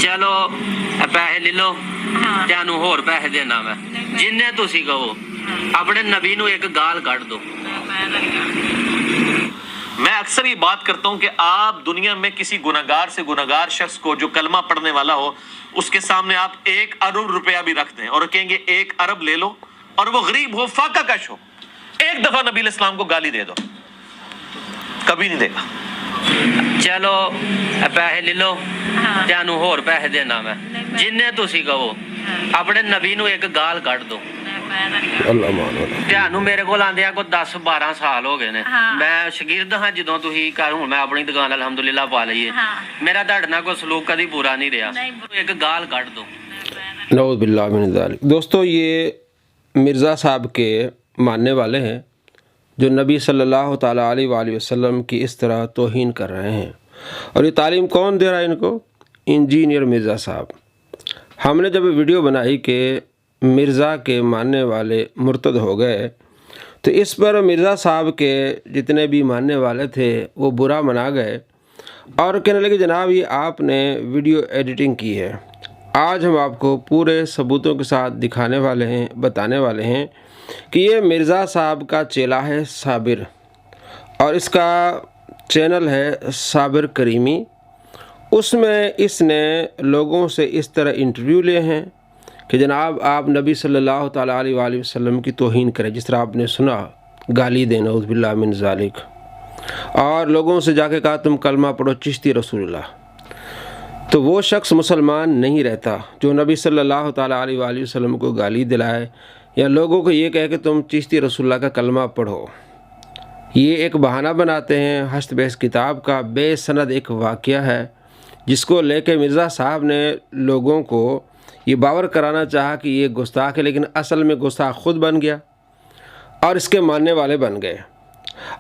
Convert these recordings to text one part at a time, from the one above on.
ਚਲੋ ਪੈਸੇ ਲੈ ਲਓ, ਤੁਹਾਨੂੰ ਹੋਰ ਪੈਸੇ ਦੇਣਾ ਮੈਂ ਜਿੰਨੇ ਤੁਸੀਂ ਕਹੋ। अपने नबी ਨੂੰ एक गाल काट दो। मैं अक्सर ये बात करता हूं कि आप दुनिया में किसी गुनहगार से गुनहगार शख्स को जो कलमा पढ़ने वाला हो उसके सामने आप 1 अरब रुपया भी रख दें और कहेंगे 1 अरब ले लो और वो गरीब हो फाका कश हो, एक दफा नबी इस्लाम को गाली दे दो, कभी नहीं देगा। चलो पैसे ले लो, ਤੁਹਾਨੂੰ ਹੋਰ ਪੈਸੇ ਦੇਣਾ ਮੈਂ ਜਿੰਨੇ ਤੁਸੀਂ ਕਹੋ। ਆਪਣੇ ਨਬੀ ਨੂੰ ਇੱਕ ਗਾਲ ਕੱਢ ਦੋ। ਅੱਲਾ ਮਾਨ ਤੁਹਾਨੂੰ ਮੇਰੇ ਕੋਲ ਆਂਦਿਆਂ ਕੋ 10-12 ਸਾਲ ਹੋ ਗਏ ਨੇ। ਮੈਂ ਸ਼ਾਗਿਰਦ ਹਾਂ ਜਦੋਂ ਤੁਸੀਂ ਘਰ, ਹੁਣ ਮੈਂ ਆਪਣੀ ਦੁਕਾਨ ਅਲਹਮਦੁਲਿਲਾ ਪਾ ਲਈ ਹੈ। ਮੇਰਾ ਤੁਹਾਡੇ ਨਾਲ ਕੋਈ ਸਲੂਕ ਕਦੀ ਬੁਰਾ ਨਹੀਂ ਰਿਹਾ। ਇੱਕ ਗਾਲ ਕੱਢ ਦੋ। नऊज़ बिल्लाह मिन ज़ालिक। दोस्तों, ये मिर्ज़ा साहब के मानने वाले हैं जो नबी सल्लल्लाहु ताला अलैहि वसल्लम की इस तरह तौहीन कर रहे हैं। और ये तालीम कौन दे रहा है इनको? इंजीनियर मिर्ज़ा साहब। हमने जब वीडियो बनाई कि मिर्ज़ा के मानने वाले मुर्तद हो गए, तो इस पर मिर्ज़ा साहब के जितने भी मानने वाले थे वो बुरा मना गए और कहने लगे जनाब ये आपने वीडियो एडिटिंग की है। आज हम आपको पूरे सबूतों के साथ दिखाने वाले हैं, बताने वाले हैं कि ये मिर्ज़ा साहब का चेला है साबिर, और इसका चैनल है साबिर करीमी। उसमें इसने लोगों से इस तरह इंटरव्यू लिए हैं कि जनाब आप नबी सल्लल्लाहु ताला अलैहि वसल्लम की तौहीन करें, जिस तरह आपने सुना गाली देना नऊज़ बिल्लाह मिन ज़ालिक, और लोगों से जाके कहा तुम कलमा पढ़ो चिश्ती रसूलुल्लाह। तो वो शख्स मुसलमान नहीं रहता जो नबी सल्लल्लाहु ताला अलैहि वसल्लम को गाली दिलाए या लोगों को ये कहे कि तुम चिश्ती रसूलुल्लाह का कलमा पढ़ो। ये एक बहाना बनाते हैं। हश्त बहस किताब का बेसनद एक वाक़या है जिसको लेके मिर्ज़ा साहब ने लोगों को ये बावर कराना चाहा कि ये गुस्ताख है, लेकिन असल में गुस्ताख ख़ुद बन गया और इसके मानने वाले बन गए।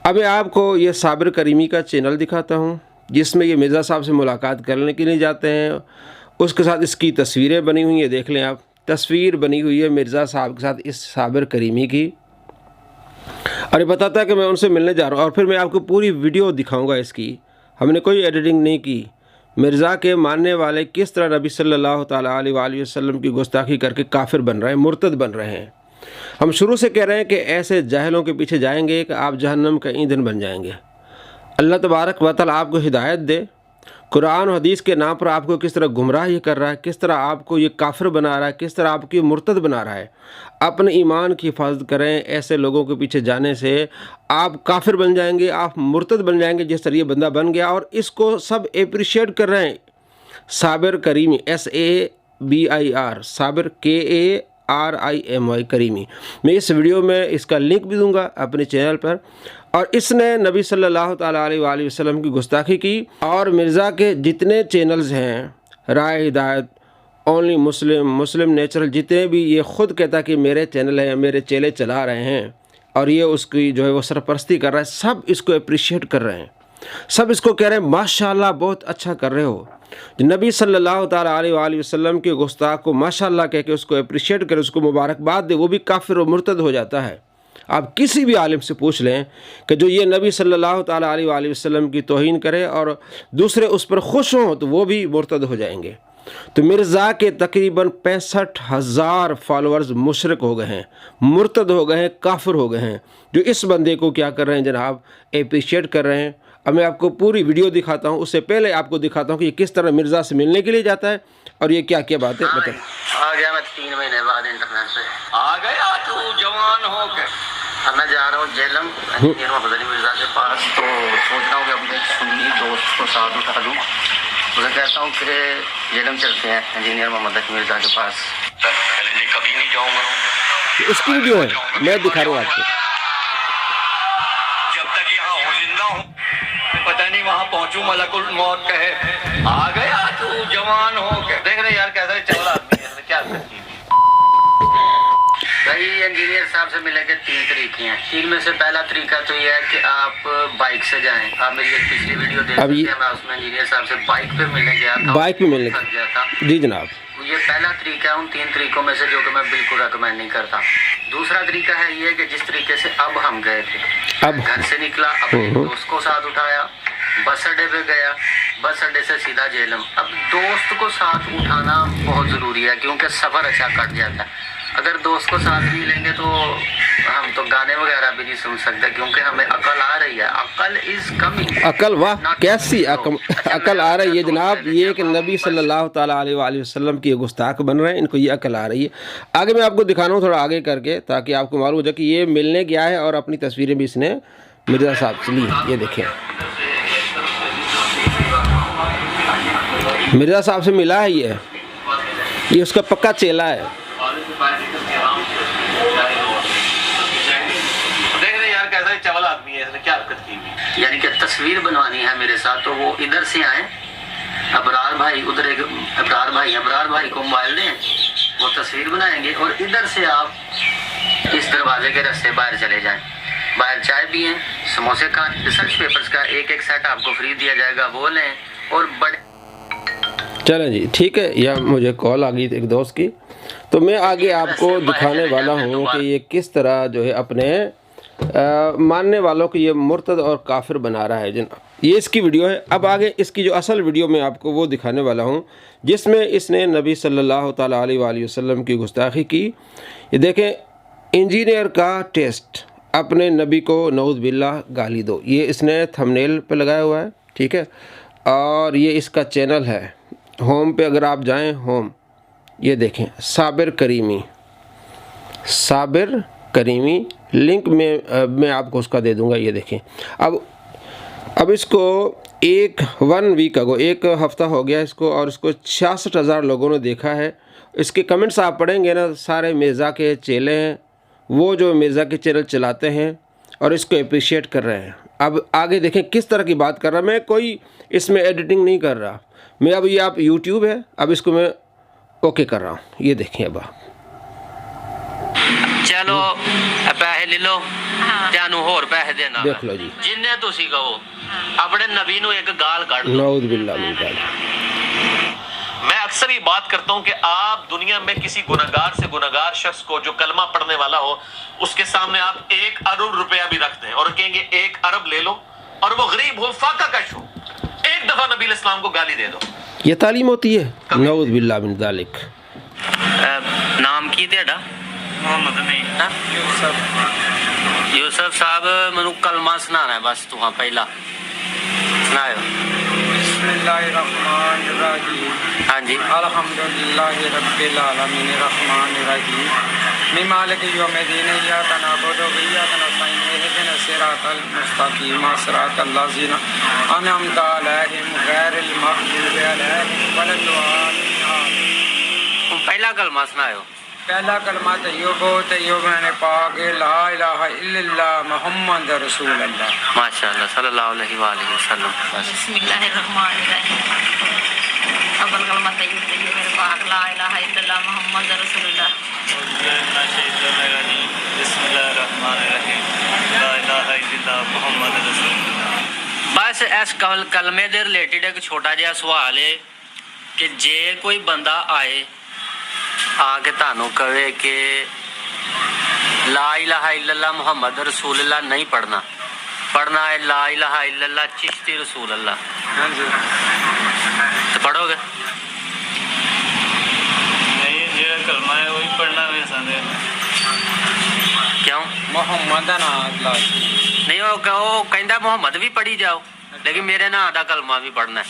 अब मैं आपको ये साबिर करीमी का चैनल दिखाता हूँ जिसमें ये मिर्ज़ा साहब से मुलाकात करने के लिए जाते हैं। उसके साथ इसकी तस्वीरें बनी हुई हैं, देख लें आप। तस्वीर बनी हुई है मिर्ज़ा साहब के साथ इस साबिर करीमी की, और ये बताता है कि मैं उनसे मिलने जा रहा हूँ। और फिर मैं आपको पूरी वीडियो दिखाऊंगा इसकी। हमने कोई एडिटिंग नहीं की। मिर्ज़ा के मानने वाले किस तरह नबी सल्लल्लाहु ताला अलैहि वसल्लम की गुस्ताखी करके काफिर बन रहे हैं, मुर्तद बन रहे हैं। हम शुरू से कह रहे हैं कि ऐसे जाहिलों के पीछे जाएंगे कि आप जहन्नम का ईंधन बन जाएंगे। अल्लाह तबारक व तआला आपको हिदायत दे। कुरान और हदीस के नाम पर आपको किस तरह गुमराह ये कर रहा है, किस तरह आपको ये काफिर बना रहा है, किस तरह आपको ये मुर्तद बना रहा है। अपने ईमान की हिफाजत करें। ऐसे लोगों के पीछे जाने से आप काफिर बन जाएंगे, आप मुर्तद बन जाएंगे जिस तरह ये बंदा बन गया। और इसको सब अप्रिशिएट कर रहे हैं। Sabir creamy SABIR, Sabir KARIMY creamy. मैं इस वीडियो में इसका लिंक भी दूंगा अपने चैनल पर। और इसने नबी सल्लल्लाहु ताला अलैहि वसल्लम की गुस्ताखी की। और मिर्ज़ा के जितने चैनल्स हैं, राय हिदायत, ओनली मुस्लिम, मुस्लिम नेचुरल, जितने भी, ये ख़ुद कहता कि मेरे चैनल हैं, मेरे चेले चला रहे हैं, और ये उसकी जो है वो सरपरस्ती कर रहा है। सब इसको अप्रिशिएट कर रहे हैं, सब इसको कह रहे हैं माशाल्लाह बहुत अच्छा कर रहे हो। नबी सल्लल्लाहु ताला अलैहि वसल्लम के गुस्ताख को माशाल्लाह कह के उसको अप्रिशिएट करे, उसको मुबारकबाद दे, वो भी काफिर और मुर्तद हो जाता है। आप किसी भी आलिम से पूछ लें कि जो ये नबी सल्लल्लाहु ताला अलैहि वसल्लम की तौहीन करे और दूसरे उस पर खुश हों तो वो भी मुर्तद हो जाएंगे। तो मिर्ज़ा के तकरीबन 65,000 फॉलोअर्स मुशरिक हो गए हैं, मुर्तद हो गए हैं, काफिर हो गए हैं, जो इस बंदे को क्या कर रहे हैं जनाब, अप्रिशिएट कर रहे हैं। अब मैं आपको पूरी वीडियो दिखाता हूँ। उससे पहले आपको दिखाता हूँ कि ये किस तरह मिर्ज़ा से मिलने के लिए जाता है और ये क्या क्या बातें बताएं। आ गया मैं 3 महीने बाद इंटरनेट से। आ गया तू जवान हो के। अब मैं जा रहा हूँ जेलम इंजीनियर मोहम्मद अली मिर्ज़ा के पास। तो सोच रहा हूँ कि अपने सुन्नी दोस्त को साथ उठा दूँ। उसे कहता हूँ कि जेलम चलते हैं इंजीनियर मोहम्मद अली मिर्ज़ा के पास। पहले कभी नहीं जाऊँगा। इसकी वीडियो है, मैं दिखा रहा हूँ आपको। जब तक यहाँ हो जिंदा हूँ, पता नहीं वहाँ पहुँचूँ मलकुल मौत कहे आ गया तू जवान हो के। देख रहे यार कैसा चल रहा है, क्या करती है भाई। इंजीनियर साहब से मिले के 3 तरीके हैं। इनमें से पहला तरीका तो ये है कि आप बाइक से जाएं। आप मेरी एक पिछली वीडियो देख सकते हैं, मैं उसमें इंजीनियर साहब से बाइक पे मिलने गया था। बाइक पे मिलने गया था जी जनाब। ये पहला तरीका है उन 3 तरीकों में से जो कि मैं बिल्कुल रेकमेंड नहीं करता। दूसरा तरीका है ये कि जिस तरीके से अब हम गए थे, अब घर से निकला, अपने दोस्त को साथ उठाया, बस अड्डे पे गया, बस अड्डे से सीधा जेलम। अब दोस्त को साथ उठाना बहुत ज़रूरी है क्योंकि सफ़र अच्छा कट जाता है। अगर दोस्त को साथ नहीं लेंगे तो हम तो गाने वगैरह भी नहीं सुन सकते क्योंकि हमें अकल आ रही है। अकल इज़ कमिंग। अकल, वाह कैसी अकल आ रही है जनाब। ये कि नबी सल्लल्लाहु ताला अलैहि वसल्लम की गुस्ताख बन रहे हैं, इनको ये अकल आ रही है। आगे मैं आपको दिखाना हूँ थोड़ा आगे करके, ताकि आपको मालूम हो जाए कि ये मिलने गया है और अपनी तस्वीरें भी इसने मिर्ज़ा साहब से ली। ये देखें, मिर्ज़ा साहब से मिला है ये उसका पक्का चेला है। देख रहे यार कैसा चावल आदमी है, इसने क्या हरकत की हुई। यानी कि तस्वीर बनवानी है मेरे साथ तो वो इधर से आए। अबरार भाई उधर एक अबरार भाई को मोबाइल दें, वो तस्वीर बनाएंगे और इधर से आप इस दरवाजे के रास्ते बाहर चले जाएं। बाहर चाय पिएं, समोसे खाएं, रिसर्च पेपर्स का एक सेट आपको फ्री दिया जाएगा, वो लें। और बड़े चलें जी, ठीक है। यह मुझे कॉल आ गई थी एक दोस्त की, तो मैं आगे आपको दिखाने वाला हूँ कि ये किस तरह जो है अपने मानने वालों को ये मुर्तद और काफिर बना रहा है जनाब। ये इसकी वीडियो है। अब आगे इसकी जो असल वीडियो मैं आपको वो दिखाने वाला हूँ जिसमें इसने नबी सल्लल्लाहु ताला अलैहि वसल्लम की गुस्ताखी की। ये देखें, इंजीनियर का टेस्ट, अपने नबी को नऊज़ बिल्लाह गाली दो, ये इसने थंबनेल पे लगाया हुआ है, ठीक है। और ये इसका चैनल है, होम पे अगर आप जाएं, होम, ये देखें साबिर करीमी लिंक में मैं आपको उसका दे दूंगा। ये देखें, अब इसको एक हफ़्ता हो गया इसको, और इसको 66,000 लोगों ने देखा है। इसके कमेंट्स आप पढ़ेंगे ना, सारे मिर्ज़ा के चेले हैं, वो जो मिर्ज़ा के चैनल चलाते हैं और इसको अप्रिशिएट कर रहे हैं। अब आगे देखें किस तरह की बात कर रहा है। मैं कोई इसमें एडिटिंग नहीं कर रहा, मैं अब ये आप यूट्यूब है, अब इसको मैं ओके कर रहा हूँ। ये देखें, अब आप चलो पैसे ले लो, ਤੁਹਾਨੂੰ ਹੋਰ ਪੈਸੇ ਦੇਣਾ। देख लो जी, जिन्ने ਤੁਸੀਂ ਕਹੋ ਆਪਣੇ ਨਬੀ ਨੂੰ ਇੱਕ ਗਾਲ ਕੱਢ ਦੋ। नऊज़ बिल्लाह मिन ज़ालिक। मैं अक्सर ये बात करता हूँ कि आप दुनिया में किसी गुनहगार से गुनहगार शख्स को जो कलमा पढ़ने वाला हो, उसके सामने आप 1 अरब रुपया भी रख दें और कहेंगे 1 अरब ले लो, और वो गरीब हो, फाका कश हो, एक दफा नबी इस्लाम को गाली दे दो। ये तालीम होती है। नऊज़ बिल्लाह मिन ज़ालिक। नाम की तेरा? मोहम्मद नहीं, यूसुफ साहब मैनू कलमा सुनाना है बस, तू पहला सुनाओ। बिस्मिल्लाहिर्रहमानिर्रहीम। हाँ जी। अल्हम्दुलिल्लाहि रब्बिल आलमीन अर्रहमानिर्रहीम मालिकि यौमिद्दीन इय्याका नअबुदु व इय्याका नस्तईन इहदिना सिरातल मुस्तकीम सिरातल लज़ीना अनअमता अलैहिम गैरिल मग़ज़ूबि अलैहिम वलद्दालिन। पहला कलमा सुनाओ। पहला कलमा तय्युब मैंने पाक ला इलाहा इल्लल्लाह मुहम्मद रसूलुल्लाह। माशाअल्लाह सल्लल्लाहु अलैहि वसल्लम। बिस्मिल्लाहिर्रहमानिर्रहीम। अव्वल कलमा तय्युब मेरे पाक ला इलाहा इल्लल्लाह मुहम्मद रसूलुल्लाह। बिस्मिल्लाहिर्रहमानिर्रहीम। ला इलाहा इल्लल्लाह मुहम्मद रसूलुल्लाह। बस इस कलमे दे रिलेटेड एक छोटा जिहा सवाल है कि जे कोई बंदा आए आके तानू कहे कि ला इलाहा इल्लल्लाह मुहम्मद रसूलुल्लाह नहीं पढ़ना है ला इलाहा इल्लल्लाह चिश्ती रसूलुल्लाह, हाँ जी, तो पढ़ोगे? नहीं, जो कलमा है वही पढ़ना है सारे। क्यों? मोहम्मद ना अल्लाह नहीं, वो कहता मुहम्मद भी पढ़ी जाओ, लेकिन मेरे नाम दा कलमा भी पढ़ना है।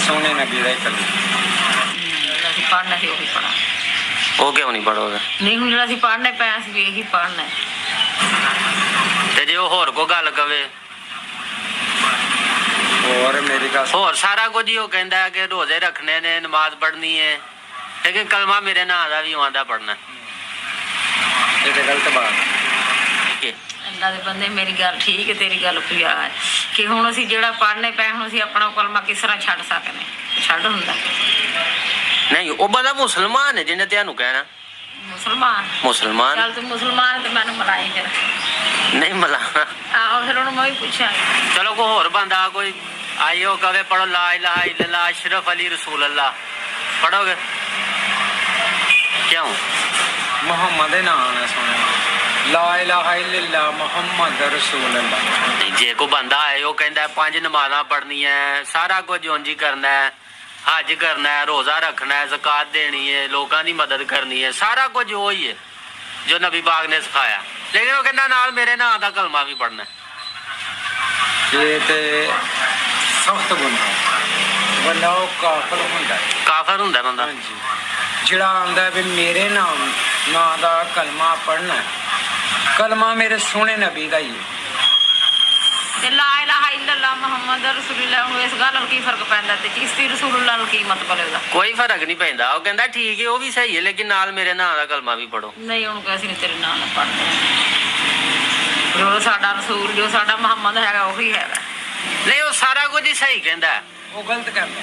सोने नबी दा कलमा पढ़ना ही वही पढ़ा। वो क्यों नहीं पढ़ोगे? नहीं हूँ जो पढ़ने पे भी यही पढ़ना है। ते जे होर को गल कवे और मेरी का होर सारा कुछ ही वो कहता है कि रोजे रखने ने, नमाज पढ़नी है, लेकिन कलमा मेरे नाम दा भी आंदा पढ़ना है। ये गलत बात ठीक है। अल्लाह दे बंदे मेरी गल ठीक है, तेरी गल पिया है कि हुण असीं जिहड़ा पढ़ने पे हुण असीं अपना कलमा किस तरह छड्ड सकने? छड्ड हुंदा नहीं, वो बंदा मुसलमान है जिन्हें त्यानू कहना मुसलमान। चल तू मुसलमान ते मैनूं मलाई फिर नहीं मलाना। आहो फिर हुण मैं भी पुछां। चलो कोई होर बंदा कोई आइयो कवे पढ़ो ला इलाहा इल्लल्लाह अशरफ अली रसूल अल्लाह, पढ़ोगे? क्यों? मोहम्मद नाम है सुने। ला इलाहा इल्लल्लाह मुहम्मद रसूल अल्लाह। ਜੇ ਕੋਈ ਬੰਦਾ ਆਏ ਉਹ ਕਹਿੰਦਾ 5 ਨਮਾਜ਼ਾਂ ਪੜ੍ਹਨੀਆਂ ਹੈ, ਸਾਰਾ ਕੁਝ ਉਂਝ ਹੀ ਕਰਨਾ ਹੈ, ਹੱਜ ਕਰਨਾ ਹੈ, ਰੋਜ਼ਾ ਰੱਖਣਾ ਹੈ, ਜ਼ਕਾਤ ਦੇਣੀ ਹੈ, ਲੋਕਾਂ ਦੀ ਮਦਦ ਕਰਨੀ ਹੈ, ਸਾਰਾ ਕੁਝ ਉਹ ਹੀ ਹੈ ਜੋ ਨਬੀ ਪਾਕ ਨੇ ਸਿਖਾਇਆ। ਲੇਕਿਨ ਉਹ ਕਹਿੰਦਾ ਨਾਲ ਮੇਰੇ ਨਾਂ ਦਾ ਕਲਮਾ ਵੀ ਪੜ੍ਹਨਾ। ये ते सख्त गुनाह बंदा वो काफिर हुंदा है। ਕਾਫਰ ਹੁੰਦਾ ਬੰਦਾ। हाँ जी, ਜਿਹੜਾ ਆਂਦਾ ਵੀ ਮੇਰੇ ਨਾਮ ਨਾਂ ਦਾ ਕਲਮਾ ਪੜ੍ਹਨਾ ਹੈ। ਕਲਮਾ ਮੇਰੇ ਸੋਹਣੇ ਨਬੀ ਦਾ ਹੀ ਹੈ। ਤੇ ਲਾ ਇਲਾਹਾ ਇਲੱਲਾ ਮੁਹੰਮਦ ਰਸੂਲullah ਨੂੰ ਇਸ ਗੱਲ ਨਾਲ ਕੀ ਫਰਕ ਪੈਂਦਾ ਤੇ ਚਿਸ਼ਤੀ ਰਸੂਲullah ਨੂੰ ਕੀ ਮਤਲਬ ਹੈ ਉਹਦਾ? ਕੋਈ ਫਰਕ ਨਹੀਂ ਪੈਂਦਾ। ਉਹ ਕਹਿੰਦਾ ਠੀਕ ਹੈ ਉਹ ਵੀ ਸਹੀ ਹੈ ਲੇਕਿਨ ਨਾਲ ਮੇਰੇ ਨਾਂ ਦਾ ਕਲਮਾ ਵੀ ਪੜੋ। ਨਹੀਂ ਉਹਨੂੰ ਕਹਿੰਦੇ ਨਹੀਂ ਤੇਰੇ ਨਾਂ ਨਾਲ ਪੜ੍ਹਦੇ ਜੋ ਸਾਡਾ ਰਸੂਲ ਜੋ ਸਾਡਾ ਮੁਹੰਮਦ ਹੈਗਾ ਉਹੀ ਹੈਗਾ। ਨਹੀਂ ਉਹ ਸਾਰਾ ਕੁਝ ਹੀ ਸਹੀ ਕਹਿੰਦਾ। ਉਹ ਗਲਤ ਕਰਦਾ।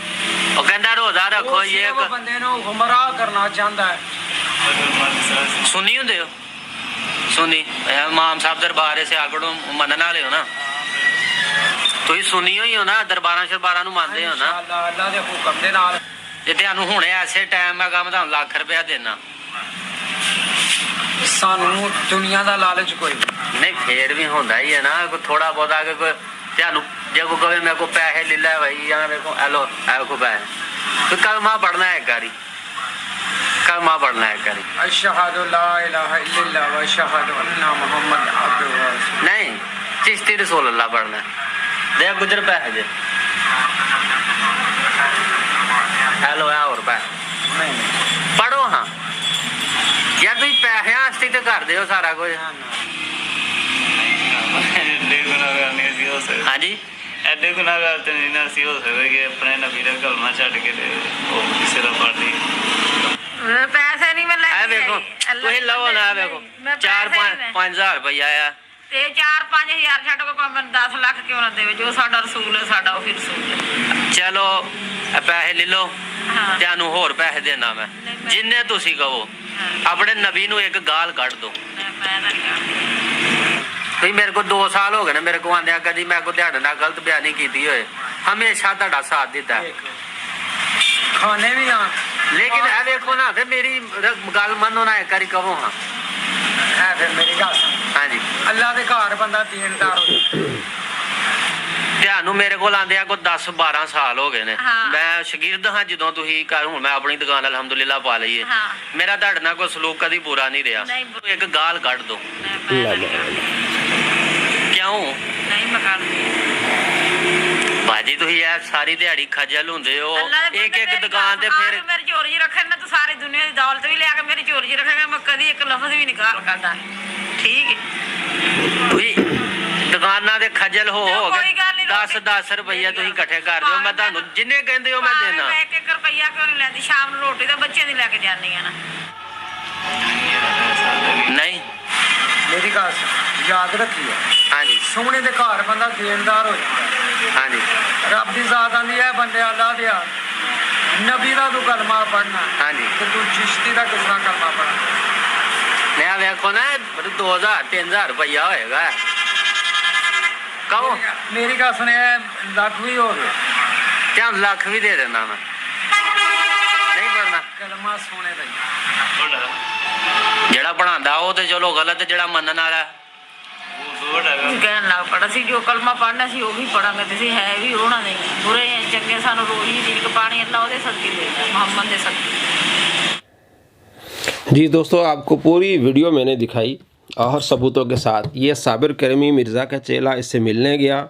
ਉਹ ਕਹਿੰਦਾ ਰੋਜ਼ਾ ਰੱਖੋ ਉਹ ਇਹ ਸਿਰਫ ਬੰਦੇ ਨੂੰ ਗੁੰਮਰਾਹ ਕਰਨਾ ਚਾਹੁੰਦਾ ਹੈ। ਸੁਣੀ ਹੁੰਦੇ ਹੋ? ਸੁਣੀ ਇਮਾਮ ਸਾਹਿਬ ਦਰਬਾਰ ਸਿਆਲਕੋਟ ਮੰਨਣ ਵਾਲੇ ਹੋ ਨਾ ਤੁਸੀਂ? ਸੁਣੀ ਹੋਈ ਹੋ ਨਾ? ਦਰਬਾਰਾਂ ਸ਼ਰਬਾਰਾਂ ਨੂੰ ਮੰਨਦੇ ਹੋ ਨਾ? ਇਨਸ਼ਾਅੱਲਾ ਅੱਲਾ ਦੇ ਹੁਕਮ ਦੇ ਨਾਲ। ਜੇ ਤੁਹਾਨੂੰ ਹੁਣੇ ਐਸੇ ਟਾਈਮ ਮੈਂ ਕੰਮ ਤੁਹਾਨੂੰ ਲੱਖ ਰੁਪਇਆ ਦੇਣਾ। ਸਾਨੂੰ ਦੁਨੀਆ ਦਾ ਲਾਲਚ ਕੋਈ ਨਹੀਂ ਫੇਰ ਵੀ ਹੁੰਦਾ ਹੀ ਹੈ ਨਾ ਕੋਈ ਥੋੜਾ ਬਹੁਤਾ ਕਿ ਕੋਈ ਤੁਹਾਨੂੰ ਜੇ ਕੋਈ ਕਹੇ ਮੇਰੇ ਕੋਲ ਪੈਸੇ ਲੈ ਲੈ ਭਾਈ ਜਾਂ ਮੇਰੇ ਕੋਲ ਐਲੋ ਐ ਕੋ ਪੈਸੇ तो कलमा पढ़ना है कारी, कलमा पढ़ना है कारी। अशहदु ला इलाहा इल्लल्लाह व अशहदु अन्ना मुहम्मद अब्दुहु व रसूलुहु। नहीं, चिश्ती रसूल अल्लाह पढ़ना है। दे गुजर पैसे दे हेलो है और पैसे नहीं पढ़ो। हाँ यार तुम पैसे आस्ते तो कर दो सारा कुछ। हाँ जी ਐਡੇ ਗੁਨਾਹਗਾਰ ਤੇ ਨਹੀਂ ਨਾ ਅਸੀਂ ਹੋ ਸਕਦੇ ਕਿ ਆਪਣੇ ਨਬੀ ਦਾ ਕਲਮਾ ਛੱਡ ਕੇ ਤੇ ਉਹ ਕਿਸੇ ਦਾ ਪੜ੍ਹ ਲਈ। ਪੈਸੇ ਨਹੀਂ ਮੈਂ ਲੈ ਇਹ ਵੇਖੋ ਤੁਸੀਂ ਲਵੋ ਨਾ, ਵੇਖੋ 4-5 ਰੁਪਇਆ ਆ ਤੇ 4-5000 ਛੱਡ ਕੇ ਭਾਵੇਂ 10 ਲੱਖ ਕਿਉਂ ਨਾ ਦੇਵੇ, ਜੋ ਸਾਡਾ ਰਸੂਲ ਹੈ ਸਾਡਾ ਉਹੀ ਰਸੂਲ ਹੈ। ਚਲੋ ਪੈਸੇ ਲੈ ਲਓ, ਹਾਂ ਤੁਹਾਨੂੰ ਹੋਰ ਪੈਸੇ ਦੇਣਾ ਮੈਂ ਜਿੰਨੇ ਤੁਸੀਂ ਕਹੋ। ਆਪਣੇ ਨਬੀ ਨੂੰ ਇੱਕ ਗਾਲ ਕੱਢ ਦੋ। ਮੈਂ ਤਾਂ ਨਹੀਂ ਤੁਸੀਂ ਮੇਰੇ को 2 साल हो गए ना मेरे को आंदे कभी मैं को ध्यान ना गलत बयानी की होए, हमेशा ਤੁਹਾਡਾ साथ दिता खाने भी हाँ लेकिन है देखो ना फिर मेरी गल मनो ना एक बारी कहो। हाँ है फिर मेरी गल सुन। हाँ जी अल्लाह दे घर बंदा दीनदार हो ਤੁਹਾਨੂੰ ਮੇਰੇ ਕੋਲ ਆਂਦਿਆਂ ਕੋ 10-12 ਸਾਲ ਹੋ ਗਏ ਨੇ। ਹਾਂ। ਮੈਂ ਸ਼ਾਗਿਰਦ ਹਾਂ ਜਦੋਂ ਤੁਸੀਂ ਘਰ ਹੁਣ ਮੈਂ ਆਪਣੀ ਦੁਕਾਨ ਅਲਹਮਦੁਲਿਲਾ ਪਾ ਲਈ ਹੈ। ਹਾਂ। ਮੇਰਾ ਤੁਹਾਡੇ ਨਾਲ ਕੋਈ ਸਲੂਕ ਕਦੀ ਬੁਰਾ ਨਹੀਂ ਰਿਹਾ। ਨਹੀਂ। ਇੱਕ ਗਾਲ ਕੱਢ ਦੋ ਕਿਉਂ ਨਹੀਂ ਮਕਾਨ ਬਾਜੀ ਤੁਸੀਂ ਇਹ ਸਾਰੀ ਦਿਹਾੜੀ ਖੱਜਲ ਹੁੰਦੇ ਹੋ ਇੱਕ ਦੁਕਾਨ ਤੇ ਫਿਰ ਮੇਰੀ ਚੋਰੀ ਰੱਖਣ ਨਾ ਤੂੰ ਸਾਰੀ ਦੁਨੀਆ ਦੀ ਦੌਲਤ ਵੀ ਲਿਆ ਕੇ ਮੇਰੀ ਚੋਰੀ ਰੱਖੇਗਾ, ਮੈਂ ਕਦੀ ਇੱਕ ਲਫ਼ਜ਼ ਵੀ ਨਿਕਾਲ ਕਰਦਾ। ਠੀਕ ਹੈ ਤੁਸੀਂ ਦੁਕਾਨਾਂ ਦੇ ਖੱਜਲ ਹੋ ਕੋਈ ਗੱਲ ਕੇ ਨੀ, 10-10 ਰੁਪਈਆ ਤੁਸੀਂ ਇਕੱਠੇ ਕਰ ਦਿਓ, ਮੈਂ ਤੁਹਾਨੂੰ ਜਿੰਨੇ ਕਹਿੰਦੇ ਹੋ ਮੈਂ ਦੇਣਾ। ਮੈਂ 1 ਰੁਪਈਆ ਕਿਉਂ ਨਹੀਂ ਲੈਂਦੀ, ਸ਼ਾਮ ਨੂੰ ਰੋਟੀ ਤਾਂ ਬੱਚਿਆਂ ਦੀ ਲੈ ਕੇ ਜਾਂਦੀ ਆ ਨਾ। ਨਹੀਂ मेरी गल सुन, याद रखिए हाँ जी सोने दे घर बंदा देनदार हो जाता। हाँ जी रब दी जात आंदी है बंदे अल्लाह दे नबी दा तू कलमा पढ़ना हाँ जी ते तू चिश्ती दा किस तरह कलमा पढ़ना। मैं देखो ना 2000-3000 रुपया होएगा कहो मेरी गल सुने लख भी हो गए क्या लख भी दे देना मैं नहीं पढ़ना। कलमा सोने दा ही। ਜਿਹੜਾ ਪੜਾਉਂਦਾ ਉਹ ਤੇ ਚਲੋ ਗਲਤ, ਜਿਹੜਾ ਮੰਨਣ ਵਾਲਾ ਕਹਿਣ ਲੱਗ ਪੜਾ ਸੀ ਜੋ ਕਲਮਾ ਪੜਨਾ ਸੀ ਉਹ ਵੀ ਪੜਾਂਗੇ। ਤੁਸੀਂ ਹੈ ਵੀ ਉਹਨਾਂ ਦੇ ਬੁਰੇ ਚੰਗੇ ਸਾਨੂੰ ਰੋਜ਼ ਹੀ ਰੀਕ ਪਾਣੀ ਅੱਲਾ ਉਹਦੇ ਸਦਕੇ ਦੇਗਾ, ਮੁਹੰਮਦ ਦੇ सदके। जी दोस्तों, आपको पूरी वीडियो मैंने दिखाई और सबूतों के साथ। ये साबिर करमी मिर्ज़ा का चेला इससे मिलने गया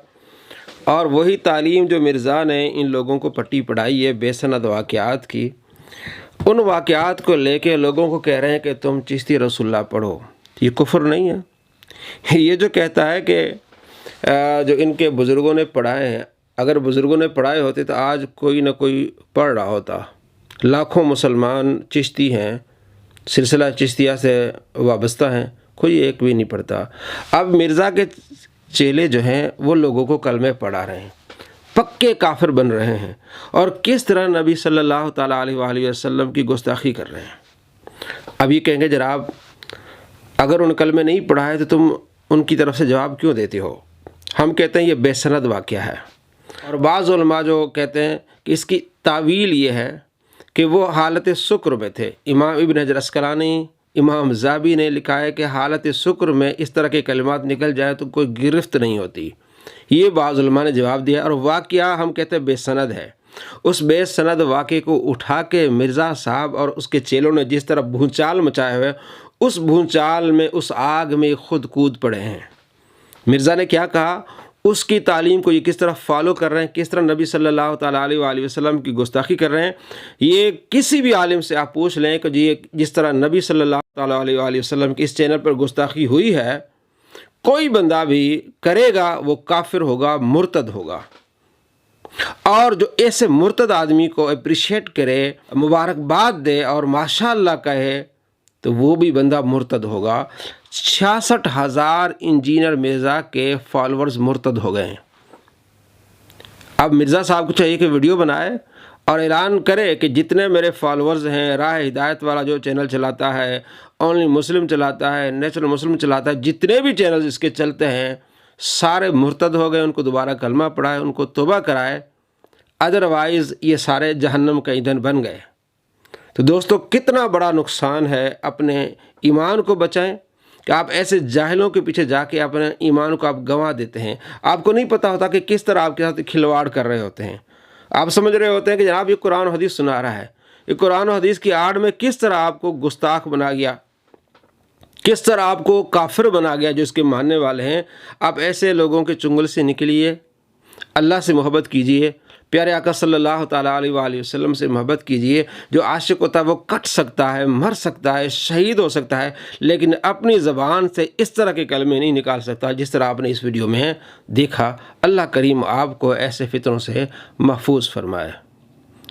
और वही तालीम जो मिर्ज़ा ने इन लोगों को पट्टी पढ़ाई है बेसनद वाक़यात की, उन वाक़यात को लेके लोगों को कह रहे हैं कि तुम चिश्ती रसूलुल्लाह पढ़ो। ये कुफ्र नहीं है। ये जो कहता है कि जो इनके बुज़ुर्गों ने पढ़ाए हैं, अगर बुज़ुर्गों ने पढ़ाए होते तो आज कोई ना कोई पढ़ रहा होता। लाखों मुसलमान चिश्ती हैं, सिलसिला चिश्तिया से वाबस्ता हैं, कोई एक भी नहीं पढ़ता। अब मिर्ज़ा के चेले जो हैं वो लोगों को कलमे पढ़ा रहे हैं, पक्के काफिर बन रहे हैं और किस तरह नबी सल्लल्लाहु ताला अलैहि वसल्लम की गुस्ताखी कर रहे हैं। अब ये कहेंगे जनाब अगर उन कलमे नहीं पढ़ा है तो तुम उनकी तरफ से जवाब क्यों देते हो। हम कहते हैं ये बेसनद वाक़या है और बाज़ उलमा जो कहते हैं कि इसकी तावील ये है कि वो हालत शुक्र में थे। इमाम इब्न हजर अस्कलानी, इमाम ज़ाबी ने लिखा है कि हालत शुक्र में इस तरह के कलिमात निकल जाए तो कोई गिरफ्त नहीं होती। ये बाज़ उलमा ने जवाब दिया, और वाक़या हम कहते हैं बेसनद है। उस बेसनद वाक़े को उठा के मिर्ज़ा साहब और उसके चेलों ने जिस तरह भूचाल मचाए हुए, उस भूचाल में, उस आग में खुद कूद पड़े हैं। मिर्ज़ा ने क्या कहा, उसकी तालीम को ये किस तरह फॉलो कर रहे हैं, किस तरह नबी सल्लल्लाहु अलैहि वसल्लम की गुस्ताखी कर रहे हैं। ये किसी भी आलिम से आप पूछ लें कि ये जिस तरह नबी सल्लल्लाहु अलैहि वसल्लम की इस चैनल पर गुस्ताखी हुई है, कोई बंदा भी करेगा वो काफिर होगा, मुर्तद होगा। और जो ऐसे मुर्तद आदमी को अप्रिशिएट करे, मुबारकबाद दे और माशाअल्लाह कहे, तो वो भी बंदा मुर्तद होगा। 66,000 इंजीनियर मिर्ज़ा के फॉलोअर्स मुर्तद हो गए हैं। अब मिर्ज़ा साहब को चाहिए कि वीडियो बनाए और ऐलान करे कि जितने मेरे फॉलोअर्स हैं, राह हिदायत वाला जो चैनल चलाता है, ओनली मुस्लिम चलाता है, नेचुरल मुस्लिम चलाता है, जितने भी चैनल इसके चलते हैं सारे मुर्तद हो गए। उनको दोबारा कलमा पढ़ाए, उनको तौबा कराए, अदरवाइज़ ये सारे जहन्नम का ईंधन बन गए। तो दोस्तों, कितना बड़ा नुकसान है। अपने ईमान को बचाएं कि आप ऐसे जाहिलों के पीछे जाके अपने ईमान को आप गंवा देते हैं। आपको नहीं पता होता कि किस तरह आपके साथ खिलवाड़ कर रहे होते हैं। आप समझ रहे होते हैं कि जनाब ये कुरान और हदीस सुना रहा है, ये कुरान और हदीस की आड़ में किस तरह आपको गुस्ताख बना गया, किस तरह आपको काफिर बना गया जो इसके मानने वाले हैं। आप ऐसे लोगों के चुंगल से निकलिए, अल्लाह से मोहब्बत कीजिए, प्यारे आका सल्लल्लाहु अलैहि वसल्लम से मोहब्बत कीजिए। जो आशिक होता है वो कट सकता है, मर सकता है, शहीद हो सकता है, लेकिन अपनी ज़बान से इस तरह के कलमे नहीं निकाल सकता जिस तरह आपने इस वीडियो में देखा। अल्लाह करीम आपको ऐसे फितरों से महफूज फरमाए।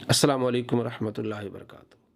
अस्सलामु अलैकुम रहमतुल्लाहि व बरकातहू।